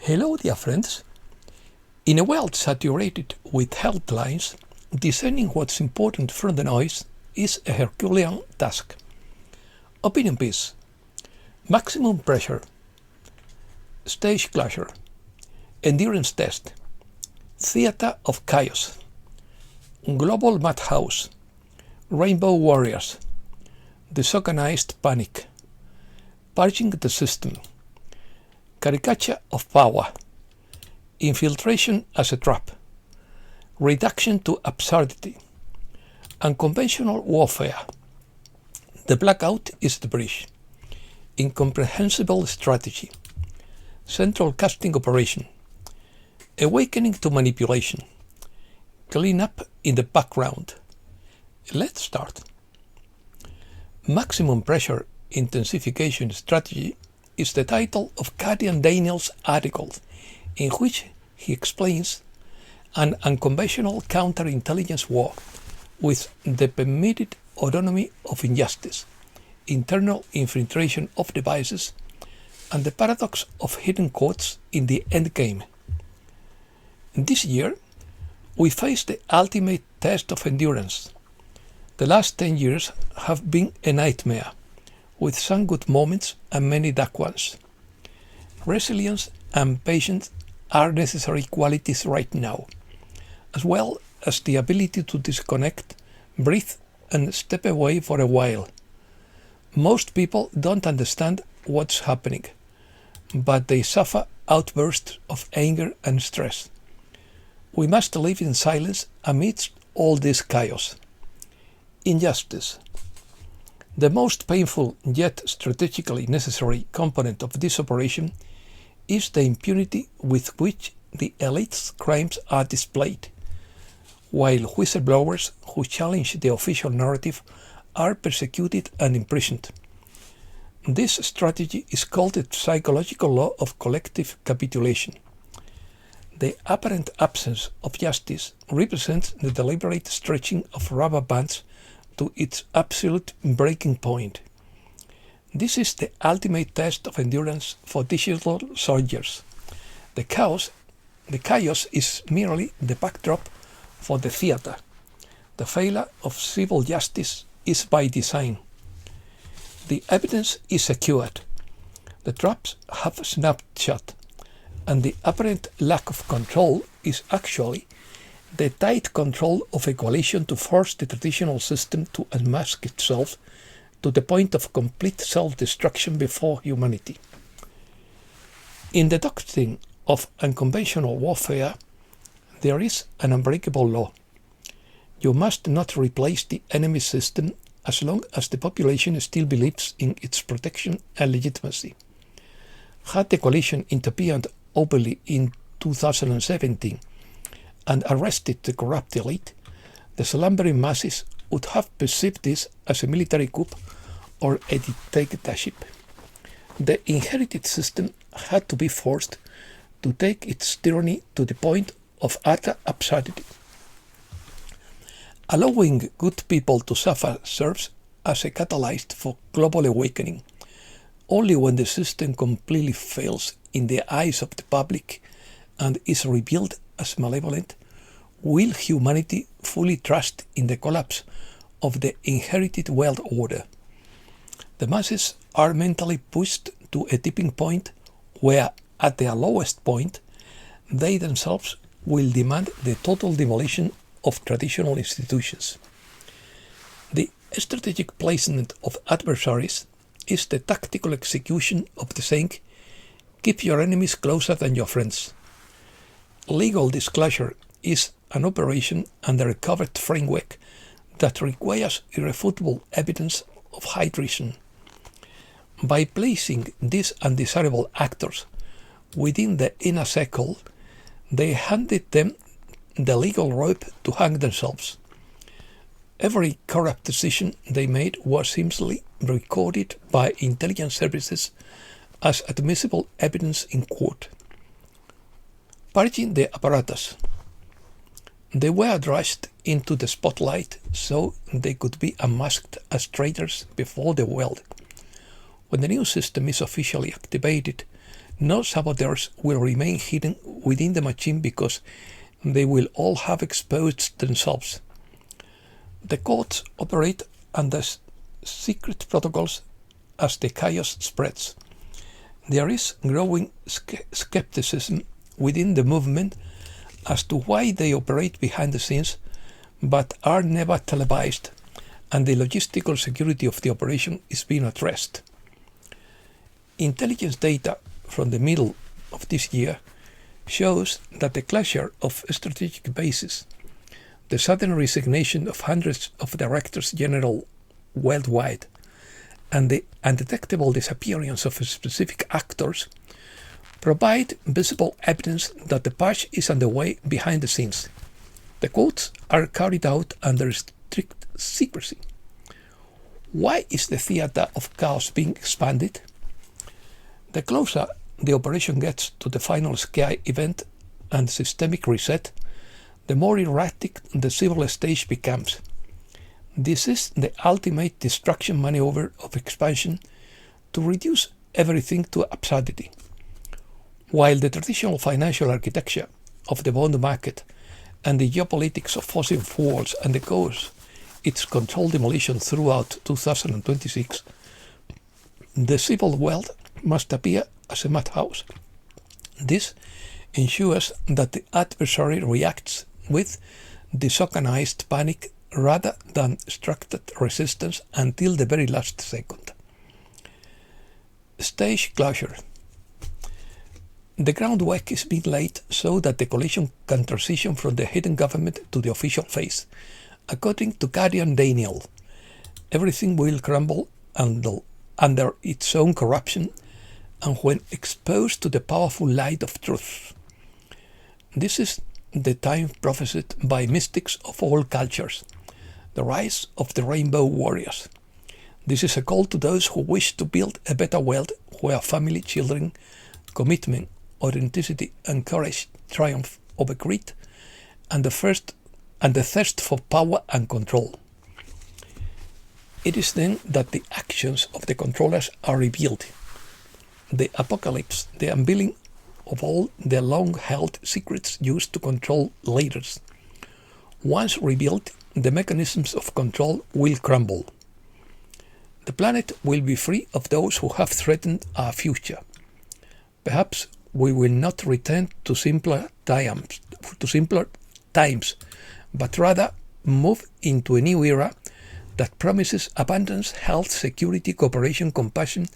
Hello, dear friends. In a world saturated with headlines, discerning what's important from the noise is a Herculean task. Opinion piece, maximum pressure, stage closure, endurance test, theater of chaos, global madhouse, rainbow warriors, disorganized panic, purging the system, caricature of power, infiltration as a trap, reduction to absurdity, unconventional warfare, the blackout is the bridge, incomprehensible strategy, central casting operation, awakening to manipulation, clean up in the background. Let's start. Maximum pressure intensification strategy is the title of Cadian Daniel's article, in which he explains an unconventional counterintelligence war with the permitted autonomy of injustice, internal infiltration of devices, and the paradox of hidden codes in the endgame. This year, we face the ultimate test of endurance. The last 10 years have been a nightmare, with some good moments and many dark ones. Resilience and patience are necessary qualities right now, as well as the ability to disconnect, breathe, and step away for a while. Most people don't understand what's happening, but they suffer outbursts of anger and stress. We must live in silence amidst all this chaos. Injustice. The most painful yet strategically necessary component of this operation is the impunity with which the elite's crimes are displayed, while whistleblowers who challenge the official narrative are persecuted and imprisoned. This strategy is called the psychological law of collective capitulation. The apparent absence of justice represents the deliberate stretching of rubber bands to its absolute breaking point. This is the ultimate test of endurance for digital soldiers. The chaos is merely the backdrop for the theater. The failure of civil justice is by design. The evidence is secured. The traps have snapped shut, and the apparent lack of control is actually the tight control of a coalition to force the traditional system to unmask itself to the point of complete self-destruction before humanity. In the doctrine of unconventional warfare, there is an unbreakable law. You must not replace the enemy system as long as the population still believes in its protection and legitimacy. Had the coalition intervened openly in 2017 and arrested the corrupt elite, the slumbering masses would have perceived this as a military coup or a dictatorship. The inherited system had to be forced to take its tyranny to the point of utter absurdity. Allowing good people to suffer serves as a catalyst for global awakening. Only when the system completely fails in the eyes of the public and is revealed as malevolent will humanity fully trust in the collapse of the inherited world order. The masses are mentally pushed to a tipping point where, at their lowest point, they themselves will demand the total demolition of traditional institutions. The strategic placement of adversaries is the tactical execution of the saying, "Keep your enemies closer than your friends." Legal disclosure is an operation under a covered framework that requires irrefutable evidence of high treason. By placing these undesirable actors within the inner circle, they handed them the legal rope to hang themselves. Every corrupt decision they made was seamlessly recorded by intelligence services as admissible evidence in court. Purging the apparatus. They were thrust into the spotlight so they could be unmasked as traitors before the world. When the new system is officially activated, No saboteurs will remain hidden within the machine because they will all have exposed themselves. The codes operate under secret protocols as the chaos spreads. There is growing skepticism within the movement as to why they operate behind the scenes but are never televised, and the logistical security of the operation is being addressed. Intelligence data from the middle of this year shows that the closure of strategic bases, the sudden resignation of hundreds of directors general worldwide, and the undetectable disappearance of specific actors provide visible evidence that the purge is underway behind the scenes. The codes are carried out under strict secrecy. Why is the theater of chaos being expanded? The closer the operation gets to the final scare event and systemic reset, the more erratic the civil stage becomes. This is the ultimate distraction maneuver of expansion to reduce everything to absurdity. While the traditional financial architecture of the bond market and the geopolitics of fossil fuels undergoes its controlled demolition throughout 2026, the civil world must appear as a madhouse. This ensures that the adversary reacts with disorganized panic rather than structured resistance until the very last second. Stage closure. The groundwork is being laid so that the coalition can transition from the hidden government to the official phase. According to Guardian Daniel, everything will crumble under its own corruption and when exposed to the powerful light of truth. This is the time prophesied by mystics of all cultures, the rise of the rainbow warriors. This is a call to those who wish to build a better world where family, children, commitment, authenticity and courage triumph over greed and the thirst for power and control. It is then that the actions of the controllers are revealed. The apocalypse, the unveiling of all the long-held secrets used to control leaders. Once revealed, the mechanisms of control will crumble. The planet will be free of those who have threatened our future. Perhaps we will not return to simpler times, but rather move into a new era that promises abundance, health, security, cooperation, compassion,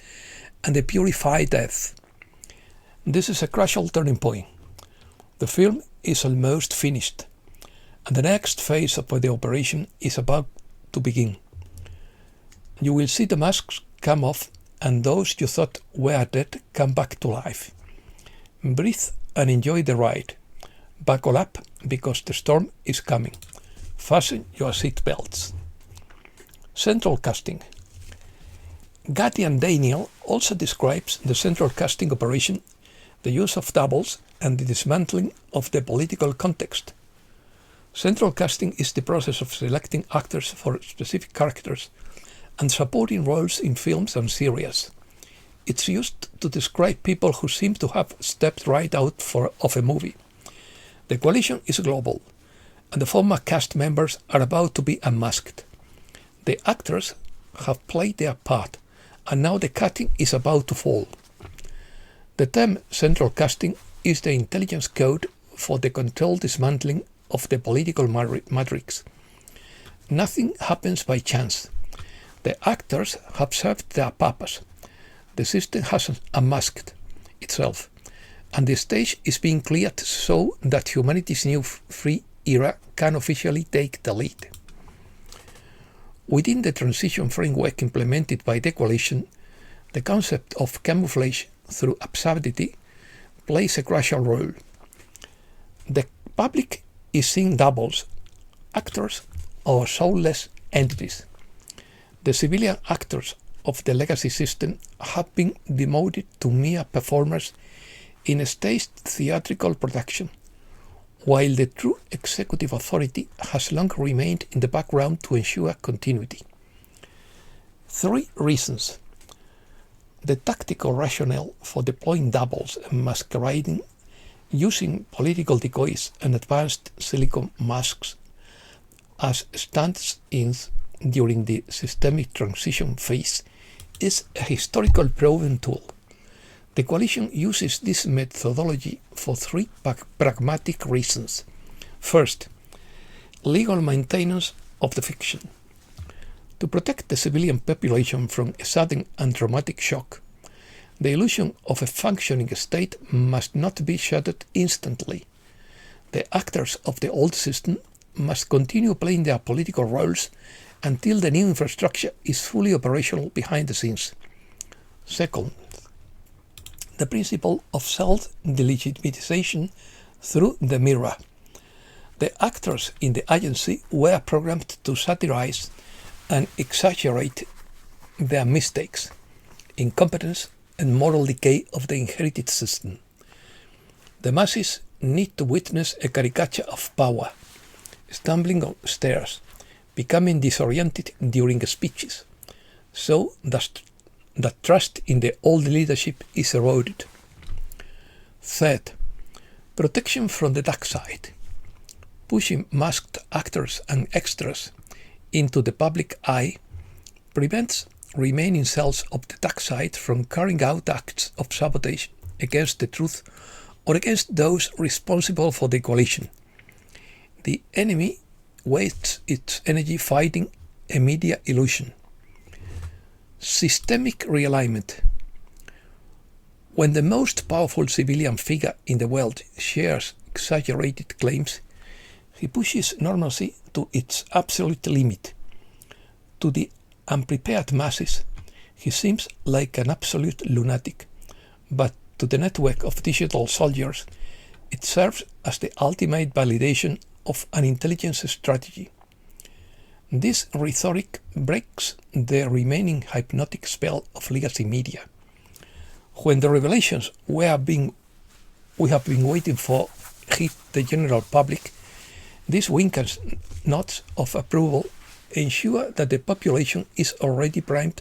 and a purified earth. This is a crucial turning point. The film is almost finished, and the next phase of the operation is about to begin. You will see the masks come off and those you thought were dead come back to life. Breathe and enjoy the ride. Buckle up because the storm is coming. Fasten your seat belts. Central casting. Guardian Daniel also describes the central casting operation, the use of doubles, and the dismantling of the political context. Central casting is the process of selecting actors for specific characters and supporting roles in films and series. It's used to describe people who seem to have stepped right out of a movie. The coalition is global, and the former cast members are about to be unmasked. The actors have played their part, and now the curtain is about to fall. The term central casting is the intelligence code for the controlled dismantling of the political matrix. Nothing happens by chance. The actors have served their purpose. The system has unmasked itself, and the stage is being cleared so that humanity's new free era can officially take the lead. Within the transition framework implemented by the coalition, the concept of camouflage through absurdity plays a crucial role. The public is seeing doubles, actors, or soulless entities. The civilian actors of the legacy system have been demoted to mere performers in a staged theatrical production, while the true executive authority has long remained in the background to ensure continuity. 3 reasons. The tactical rationale for deploying doubles and masquerading using political decoys and advanced silicon masks as stand-ins during the systemic transition phase is a historical proven tool. The coalition uses this methodology for three pragmatic reasons. First, legal maintenance of the fiction. To protect the civilian population from a sudden and traumatic shock, the illusion of a functioning state must not be shattered instantly. The actors of the old system must continue playing their political roles until the new infrastructure is fully operational behind the scenes. Second, the principle of self-delegitimization through the mirror. The actors in the agency were programmed to satirize and exaggerate their mistakes, incompetence, and moral decay of the inherited system. The masses need to witness a caricature of power, stumbling up stairs, becoming disoriented during speeches, so that trust in the old leadership is eroded. Third, protection from the dark side. Pushing masked actors and extras into the public eye prevents remaining cells of the dark side from carrying out acts of sabotage against the truth or against those responsible for the coalition. The enemy wastes its energy fighting a media illusion. Systemic realignment. When the most powerful civilian figure in the world shares exaggerated claims, he pushes normalcy to its absolute limit. To the unprepared masses, he seems like an absolute lunatic, but to the network of digital soldiers, it serves as the ultimate validation of an intelligence strategy. This rhetoric breaks the remaining hypnotic spell of legacy media. When the revelations we have been waiting for hit the general public, these wink and nods of approval ensure that the population is already primed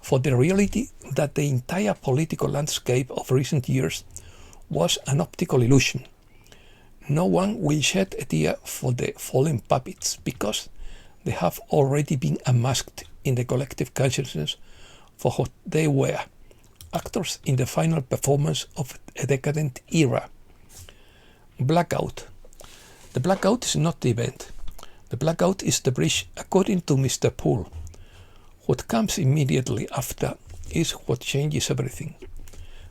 for the reality that the entire political landscape of recent years was an optical illusion. No one will shed a tear for the fallen puppets because they have already been unmasked in the collective consciousness for what they were, actors in the final performance of a decadent era. Blackout. The blackout is not the event. The blackout is the bridge, according to Mr. Poole. What comes immediately after is what changes everything.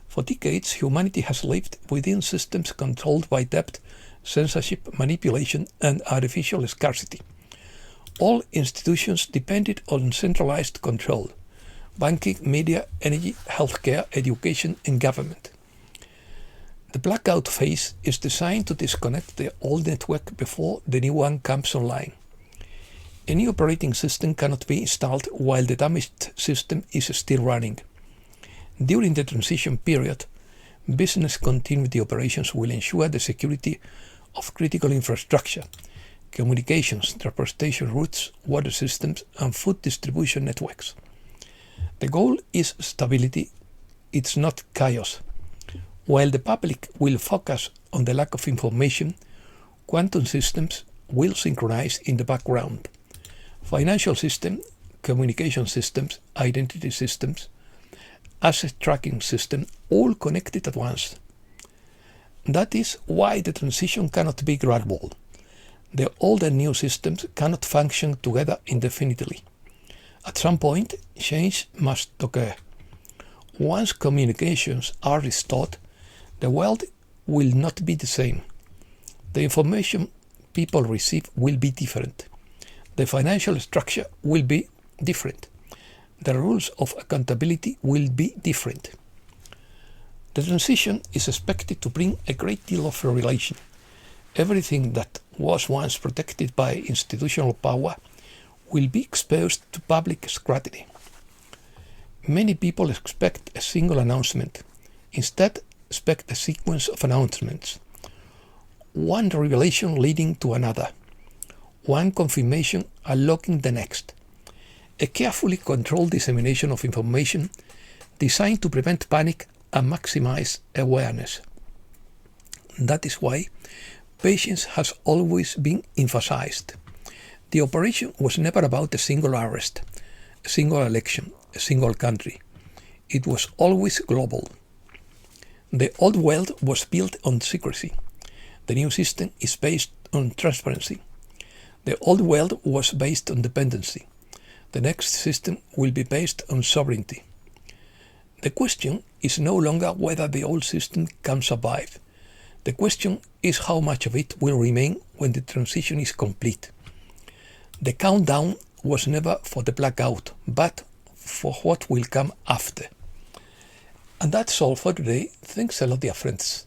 For decades, humanity has lived within systems controlled by debt, censorship, manipulation, and artificial scarcity. All institutions depended on centralized control: banking, media, energy, healthcare, education, and government. The blackout phase is designed to disconnect the old network before the new one comes online. A new operating system cannot be installed while the damaged system is still running. During the transition period, business continuity operations will ensure the security of critical infrastructure, communications, transportation routes, water systems, and food distribution networks. The goal is stability, it's not chaos. While the public will focus on the lack of information, quantum systems will synchronize in the background. Financial systems, communication systems, identity systems, asset tracking system, all connected at once. That is why the transition cannot be gradual. The old and new systems cannot function together indefinitely. At some point, change must occur. Once communications are restored, the world will not be the same. The information people receive will be different. The financial structure will be different. The rules of accountability will be different. The transition is expected to bring a great deal of revelation. Everything that was once protected by institutional power will be exposed to public scrutiny. Many people expect a single announcement. Instead, expect a sequence of announcements. One revelation leading to another. One confirmation unlocking the next. A carefully controlled dissemination of information designed to prevent panic and maximize awareness. That is why patience has always been emphasized. The operation was never about a single arrest, a single election, a single country. It was always global. The old world was built on secrecy. The new system is based on transparency. The old world was based on dependency. The next system will be based on sovereignty. The question is no longer whether the old system can survive. The question is how much of it will remain when the transition is complete. The countdown was never for the blackout, but for what will come after. And that's all for today. Thanks a lot, dear friends.